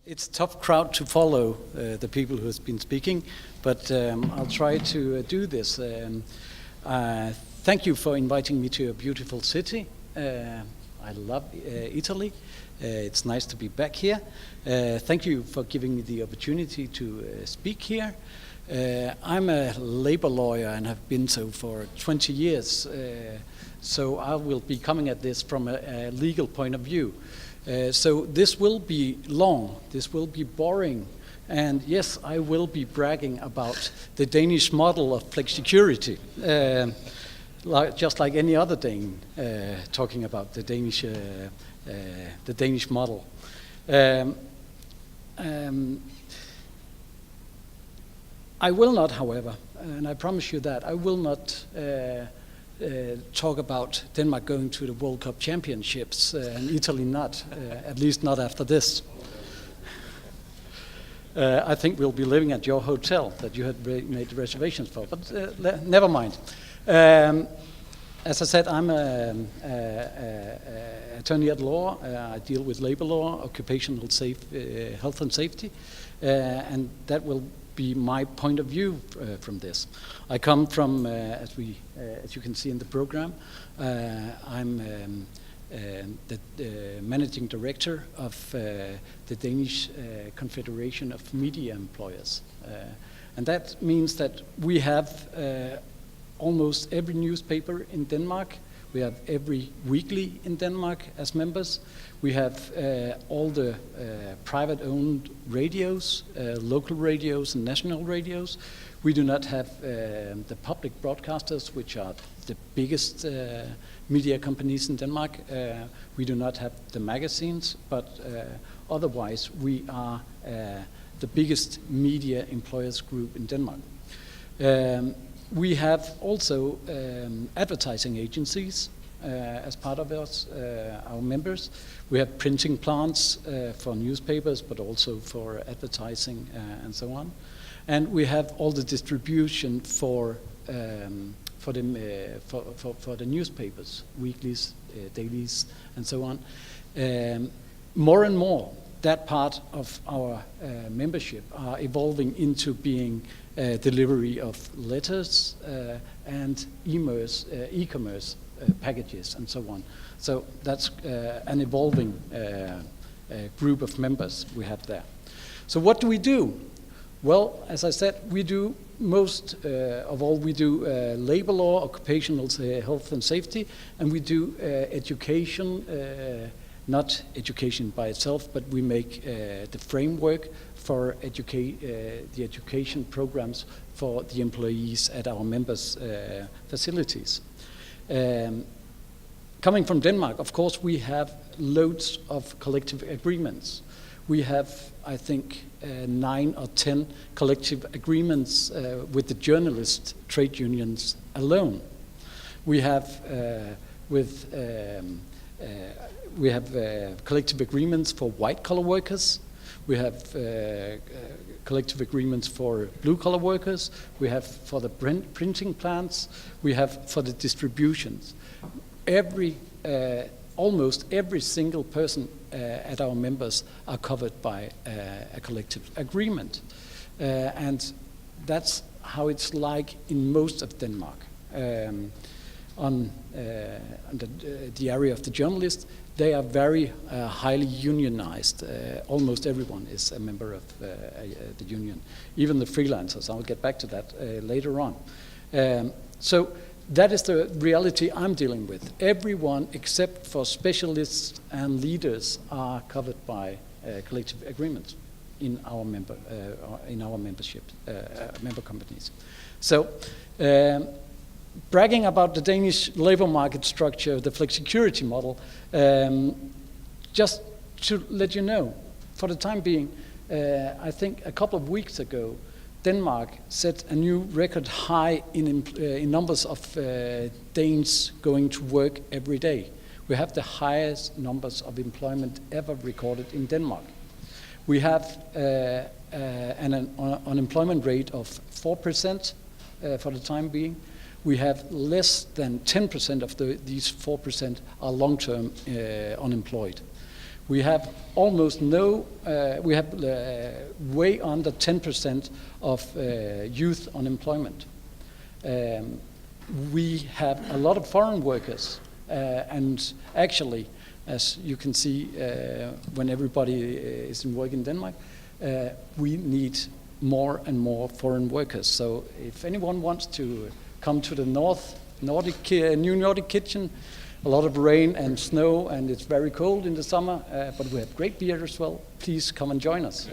It's a tough crowd to follow, the people who have been speaking, but I'll try to do this. Thank you for inviting me to a beautiful city. I love Italy. It's nice to be back here. Thank you for giving me the opportunity to speak here. I'm a labor lawyer and have been so for 20 years, so I will be coming at this from a legal point of view. So this will be long, this will be boring, and yes, I will be bragging about the Danish model of flexicurity, just like any other Dane talking about the Danish model. I will not, however, and I promise you that, I will not talk about Denmark going to the World Cup Championships and Italy not, at least not after this. I think we'll be living at your hotel that you had made reservations for, but never mind. As I said, I'm an attorney at law. I deal with labor law, occupational health and safety, and that will be my point of view from this. I come from, as you can see in the program, I'm the managing director of the Danish Confederation of Media Employers, and that means that we have almost every newspaper in Denmark. We have every weekly in Denmark as members. We have all the private-owned radios, local radios and national radios. We do not have the public broadcasters, which are the biggest media companies in Denmark. We do not have the magazines, but otherwise we are the biggest media employers group in Denmark. We have also advertising agencies as part of us, our members. We have printing plants for newspapers, but also for advertising and so on. And we have all the distribution for the newspapers, weeklies, dailies, and so on. More and more, that part of our membership are evolving into being delivery of letters and e-commerce packages and so on. So that's an evolving group of members we have there. So what do we do? Well, as I said, we do most of all, we do labor law, occupational health and safety, and we do education, not education by itself, but we make the framework for the education programs for the employees at our members' facilities. Coming from Denmark, of course, we have loads of collective agreements. We have, I think, 9 or 10 collective agreements with the journalist trade unions alone. We have collective agreements for white-collar workers. We have collective agreements for blue-collar workers. We have for the printing plants. We have for the distributions. Almost every single person at our members are covered by a collective agreement. And that's how it's like in most of Denmark. On the area of the journalists, they are very highly unionized. Almost everyone is a member of the union, even the freelancers. I'll get back to that later on. So that is the reality I'm dealing with. Everyone except for specialists and leaders are covered by collective agreements in our membership, member companies. So. Bragging about the Danish labor market structure, the flexicurity model, just to let you know, for the time being, I think a couple of weeks ago, Denmark set a new record high in numbers of Danes going to work every day. We have the highest numbers of employment ever recorded in Denmark. We have an unemployment rate of 4% for the time being. We have less than 10% of these 4% are long-term unemployed. We have almost no, we have way under 10% of youth unemployment. We have a lot of foreign workers, and actually, as you can see when everybody is in work in Denmark, we need more and more foreign workers. So if anyone wants to come to the new Nordic kitchen, a lot of rain and snow, and it's very cold in the summer, but we have great beer as well. Please come and join us.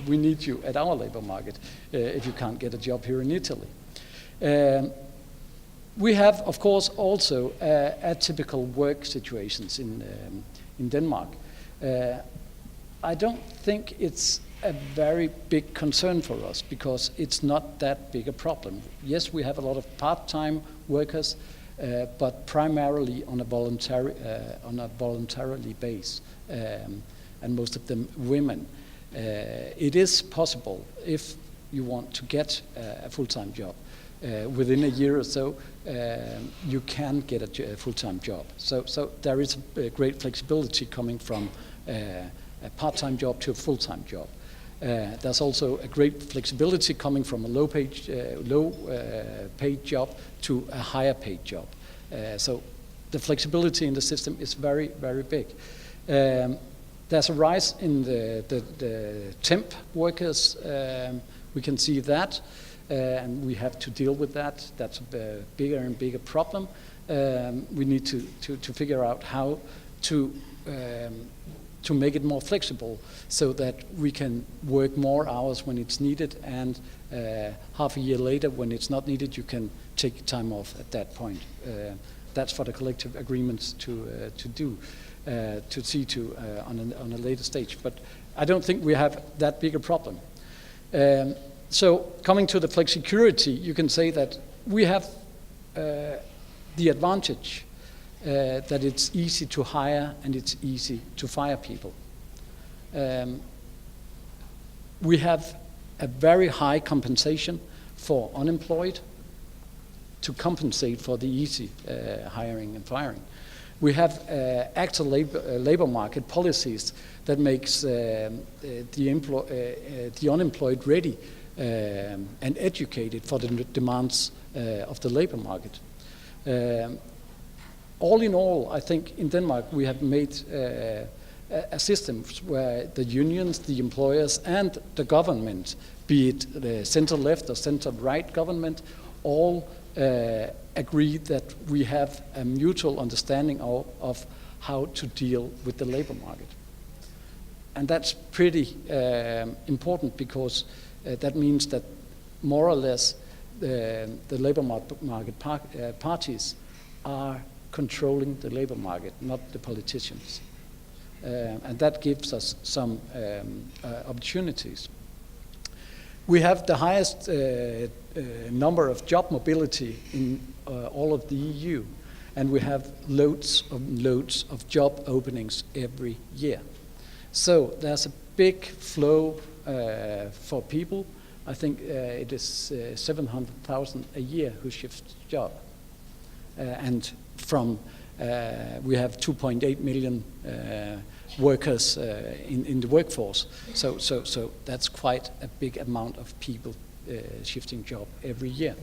We need you at our labor market if you can't get a job here in Italy. We have, of course, also atypical work situations in Denmark. I don't think it's a very big concern for us because it's not that big a problem. Yes, we have a lot of part-time workers, but primarily on a voluntarily base, and most of them women. It is possible if you want to get a full-time job. Within a year or so, you can get a full-time job. So there is a great flexibility coming from a part-time job to a full-time job. There's also a great flexibility coming from a low-paid job to a higher-paid job. So the flexibility in the system is very, very big. There's a rise in the temp workers. We can see that. And we have to deal with that. That's a bigger and bigger problem. We need to figure out how to make it more flexible so that we can work more hours when it's needed, and half a year later, when it's not needed, you can take time off at that point. That's for the collective agreements to see to on a later stage. But I don't think we have that big a problem. So coming to the flexicurity, you can say that we have the advantage that it's easy to hire and it's easy to fire people. We have a very high compensation for unemployed to compensate for the easy hiring and firing. We have active labor market policies that makes the unemployed ready and educated for the demands of the labor market. All in all, I think in Denmark we have made a system where the unions, the employers, and the government, be it the center-left or center-right government, all agree that we have a mutual understanding of how to deal with the labor market. And that's pretty important because that means that more or less the labor market parties are controlling the labor market, not the politicians. And that gives us some opportunities. We have the highest number of job mobility in all of the EU, and we have loads of job openings every year. So there's a big flow for people. I think it is 700,000 a year who shift job. And from we have 2.8 million workers in the workforce. So that's quite a big amount of people shifting job every year.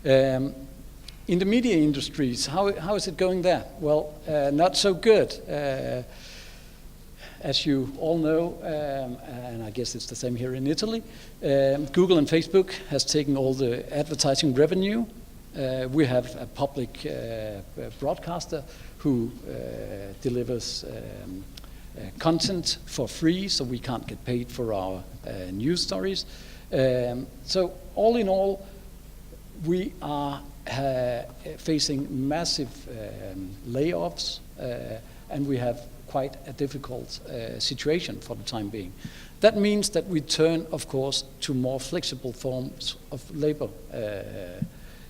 In the media industries, how is it going there? Well, not so good. As you all know, and I guess it's the same here in Italy, Google and Facebook has taken all the advertising revenue. We have a public broadcaster who delivers content for free, so we can't get paid for our news stories. So all in all, we are facing massive layoffs, and we have quite a difficult situation for the time being. That means that we turn, of course, to more flexible forms of labor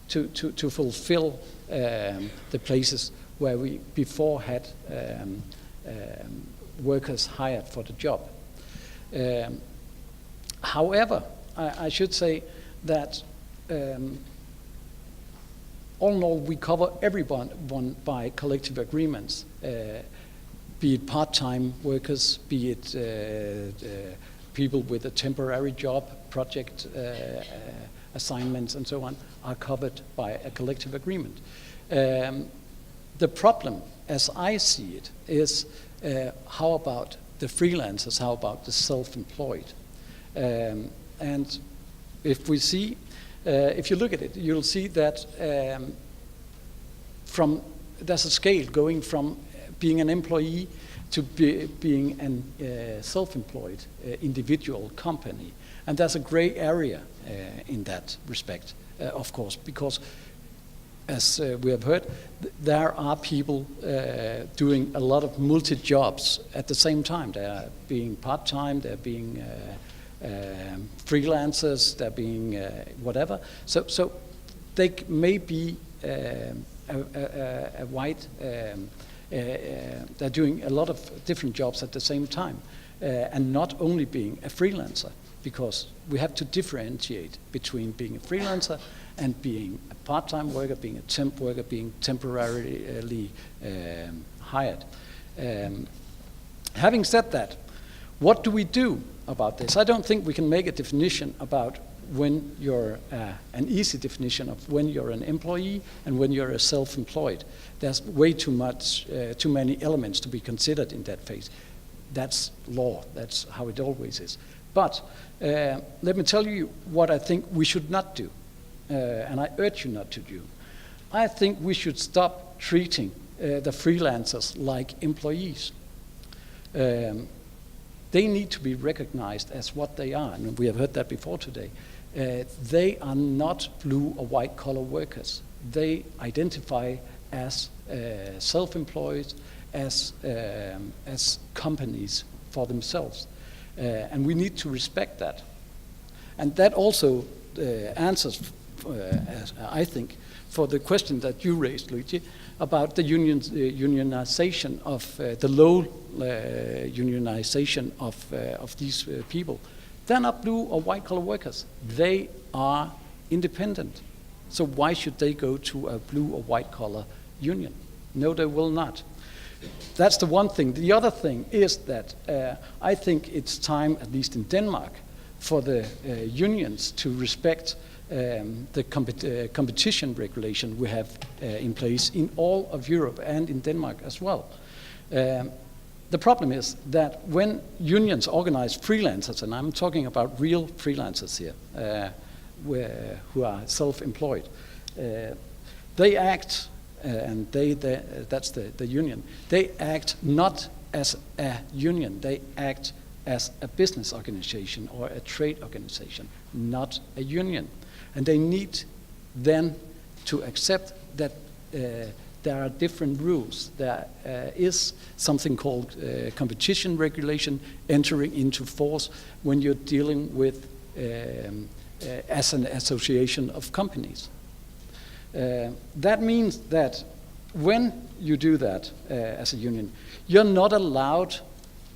to fulfill the places where we before had workers hired for the job. However, I should say that all in all, we cover everyone by collective agreements. be it part-time workers, be it people with a temporary job, project assignments and so on, are covered by a collective agreement. The problem, as I see it, is how about the freelancers, how about the self-employed? And if we see, if you look at it, you'll see that there's a scale going from being an employee to being a self-employed individual company. And there's a gray area in that respect, of course, because as we have heard, there are people doing a lot of multi-jobs at the same time. They're being part-time, they're being freelancers, they're being whatever. So they may be a wide, they're doing a lot of different jobs at the same time, and not only being a freelancer, because we have to differentiate between being a freelancer and being a part-time worker, being a temp worker, being temporarily hired. Having said that, what do we do about this? I don't think we can make a definition about when you're an easy definition of when you're an employee and when you're a self-employed. There's way too many elements to be considered in that phase. That's law. That's how it always is. But let me tell you what I think we should not do, and I urge you not to do. I think we should stop treating the freelancers like employees. They need to be recognized as what they are, and we have heard that before today. They are not blue or white collar workers. They identify as self-employed, as companies for themselves. And we need to respect that. And that also answers, I think, for the question that you raised, Luigi, about the unionization of the low unionization of these people. They're not blue or white collar workers. They are independent. So why should they go to a blue or white collar union? No, they will not. That's the one thing. The other thing is that I think it's time, at least in Denmark, for the unions to respect the competition regulation we have in place in all of Europe and in Denmark as well. The problem is that when unions organize freelancers, and I'm talking about real freelancers here, who are self-employed, they act, and that's the union, they act not as a union, they act as a business organization or a trade organization, not a union. And they need then to accept that there are different rules. There is something called competition regulation entering into force when you're dealing with as an association of companies. That means that when you do that as a union, you're not allowed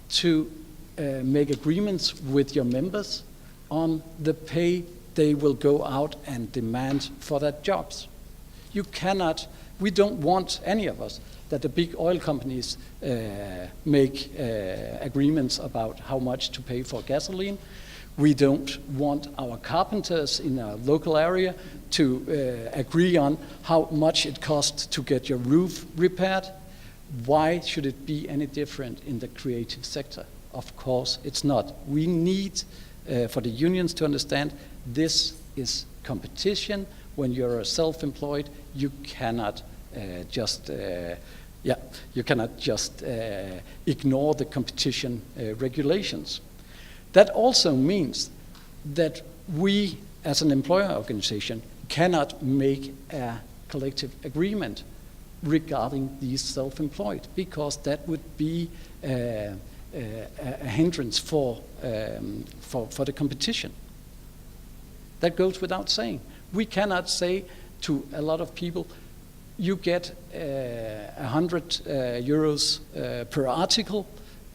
to make agreements with your members on the pay they will go out and demand for their jobs. You cannot, we don't want, any of us, that the big oil companies make agreements about how much to pay for gasoline. We don't want our carpenters in a local area to agree on how much it costs to get your roof repaired. Why should it be any different in the creative sector? Of course it's not. We need for the unions to understand this is competition. When you're self-employed, you cannot just ignore the competition regulations. That also means that we, as an employer organization, cannot make a collective agreement regarding these self-employed, because that would be a hindrance for the competition. That goes without saying. We cannot say to a lot of people, you get 100 euros per article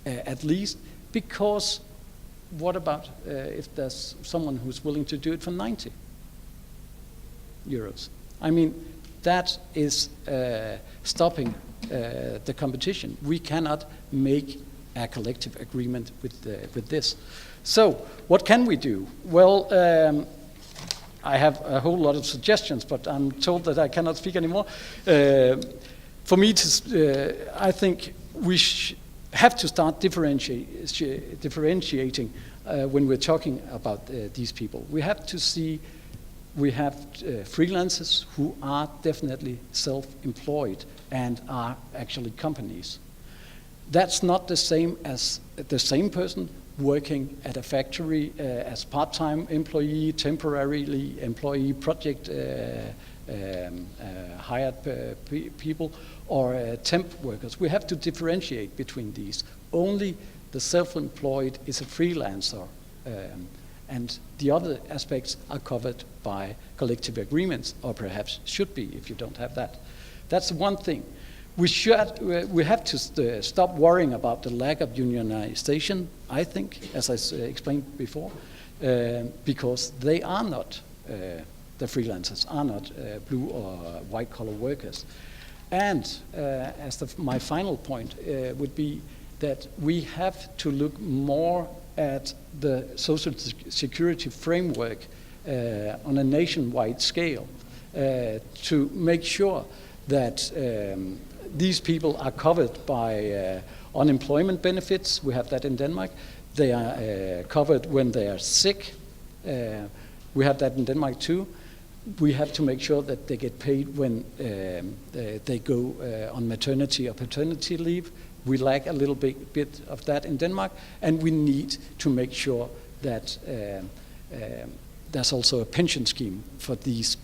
at least, because what about if there's someone who's willing to do it for 90 euros? I mean, that is stopping the competition. We cannot make a collective agreement with this. So what can we do? Well, I have a whole lot of suggestions, but I'm told that I cannot speak anymore. For me, I think we have to start differentiating when we're talking about these people. We have to see we have freelancers who are definitely self-employed and are actually companies. That's not the same as the same person working at a factory as part-time employee, temporarily employee, project hired people, or temp workers. We have to differentiate between these. Only the self-employed is a freelancer, and the other aspects are covered by collective agreements, or perhaps should be if you don't have that. That's one thing. We have to stop worrying about the lack of unionization, I think, as I explained before, because they are not, the freelancers are not blue or white collar workers. And as my final point would be that we have to look more at the social security framework on a nationwide scale to make sure that these people are covered by unemployment benefits. We have that in Denmark. They are covered when they are sick. We have that in Denmark too. We have to make sure that they get paid when they go on maternity or paternity leave. We lack a little bit of that in Denmark, and we need to make sure that there's also a pension scheme for these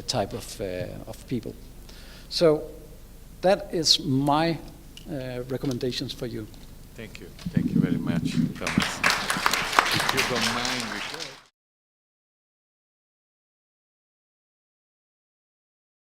type of people. So that is my recommendations for you. Thank you. Thank you very much, Thomas. If you don't mind, we could.